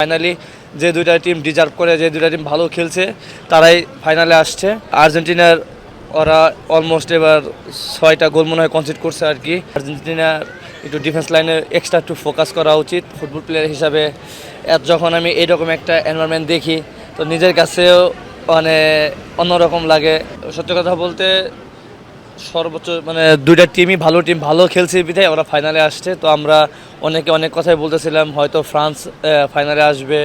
Finally যে দুইটা team deserve করে, যে দুইটা টিম ভালো খেলছে তারাই ফাইনালে আসছে। আর্জেন্টিনার ওরা অলমোস্ট এবার 6টা গোল মনে হয় কনসিড করছে আর কি। আর্জেন্টিনার একটু ডিফেন্স লাইনে এক্সট্রা একটু ফোকাস করা উচিত ফুটবল প্লেয়ার হিসাবে। যখন আমি এরকম একটা এনভায়রনমেন্ট দেখি তো নিজের কাছেও মানে অন্যরকম লাগে। সত্যি কথা বলতে সর্বোচ্চ মানে দুইটা টিমই ভালো খেলছে বিধায় ওরা ফাইনালে আসছে। তো আমরা অনেকে অনেক কথাই বলতেছিলাম, হয়তো ফ্রান্স ফাইনালে আসবে,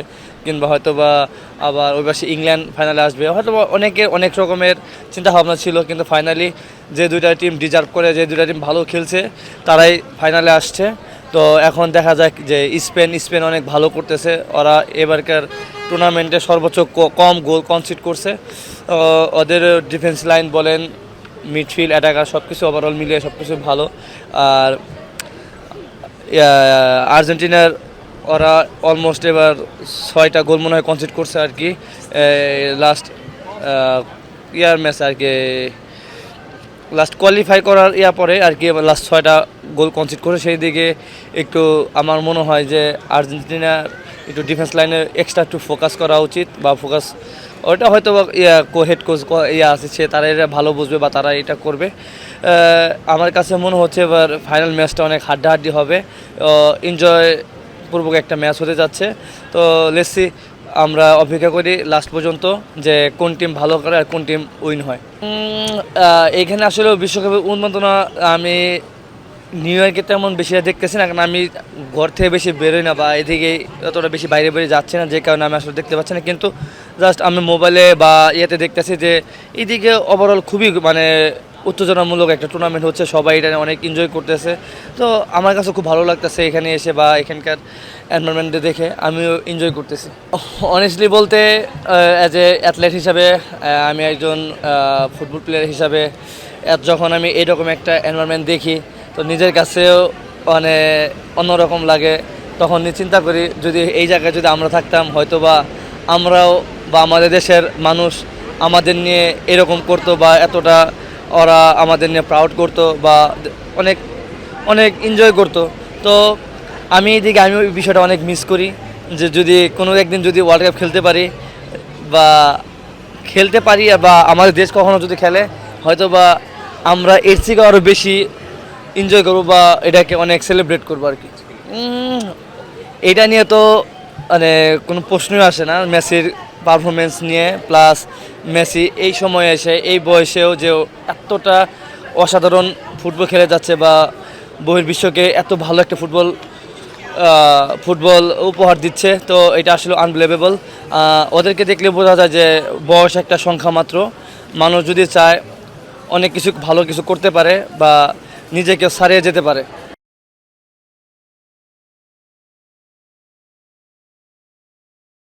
কিংবা হয়তো বা আবার ওই পাশে ইংল্যান্ড ফাইনালে আসবে, হয়তো অনেকে অনেক রকমের চিন্তাভাবনা ছিল। কিন্তু ফাইনালি যে দুইটা টিম ডিজার্ভ করে, যে দুইটা টিম ভালো খেলছে তারাই ফাইনালে আসছে। তো এখন দেখা যাক যে স্পেন অনেক ভালো করতেছে। ওরা এবারকার টুর্নামেন্টে সর্বোচ্চ কম গোল কনসিড করছে। ওদের ডিফেন্স লাইন বলেন, মিডফিল্ড, অ্যাটাকার সব কিছু ওভারঅল মিলিয়ে সব কিছু ভালো। আর আর্জেন্টিনার ওরা অলমোস্ট এবার 6টা গোল মনে হয় কনসিড করছে আর কি। লাস্ট ম্যাচ আর কি, লাস্ট কোয়ালিফাই করার পরে আর কি লাস্ট 6টা গোল কনসিড করে। সেই দিকে একটু আমার মনে হয় যে আর্জেন্টিনার একটু ডিফেন্স লাইনে এক্সট্রা একটু ফোকাস করা উচিত, বা ফোকাস ওটা হয়তো হেড কোচ আছে তারা এটা ভালো বুঝবে বা তারা এটা করবে। আমার কাছে মনে হচ্ছে এবার ফাইনাল ম্যাচটা অনেক হাড্ডাহাড্ডি হবে, এনজয় পূর্বক একটা ম্যাচ হতে যাচ্ছে। তো লেটস সি, আমরা অপেক্ষা করি লাস্ট পর্যন্ত যে কোন টিম ভালো করে আর কোন টিম উইন হয়। এখানে আসলে বিশ্বকাপের উন্মাদনা আমি নিউ ইয়র্কে তেমন বেশি দেখতেছি না, কারণ আমি ঘর থেকে বেশি বেরোই না বা এদিকে অতটা বেশি বাইরে যাচ্ছি না, যে কারণে আমি আসলে দেখতে পাচ্ছি না। কিন্তু জাস্ট আমি মোবাইলে বা দেখতেছি যে এইদিকে ওভারঅল খুবই মানে উত্তেজনামূলক একটা টুর্নামেন্ট হচ্ছে, সবাই এটা অনেক এনজয় করতেছে। তো আমার কাছে খুব ভালো লাগতেছে এখানে এসে, বা এখানকার এনভায়রনমেন্টে দেখে আমিও এনজয় করতেছি। অনেস্টলি বলতে অ্যাজ এ অ্যাথলেট হিসাবে, আমি একজন ফুটবল প্লেয়ার হিসাবে যখন আমি এরকম একটা এনভায়রনমেন্ট দেখি তো নিজের কাছেও মানে অন্যরকম লাগে। তখন চিন্তা করি যদি এই জায়গায় যদি আমরা থাকতাম, হয়তো বা আমরাও বা আমাদের দেশের মানুষ আমাদের নিয়ে এরকম করতো, বা এতটা ওরা আমাদের নিয়ে প্রাউড করতো, বা অনেক অনেক এনজয় করতো। তো আমি ওই বিষয়টা অনেক মিস করি, যে যদি কোনো একদিন যদি ওয়ার্ল্ড কাপ খেলতে পারি বা আমাদের দেশ কখনো যদি খেলে, হয়তো বা আমরা এর থেকে আরও বেশি এনজয় করবো বা এটাকে অনেক সেলিব্রেট করবো আর কি। এটা নিয়ে তো মানে কোনো প্রশ্নই আসে না মেসির পারফরমেন্স নিয়ে। প্লাস মেসি এই সময়ে এসে এই বয়সেও যে এতটা অসাধারণ ফুটবল খেলে যাচ্ছে, বা বহির্বিশ্বকে এত ভালো একটা ফুটবল উপহার দিচ্ছে, তো এটা আসলে আনবিলিভেবল। ওদেরকে দেখলে বোঝা যায় যে বয়স একটা সংখ্যা মাত্র। মানুষ যদি চায় অনেক কিছু ভালো কিছু করতে পারে বা নিজেকে ছাড়িয়ে যেতে পারে।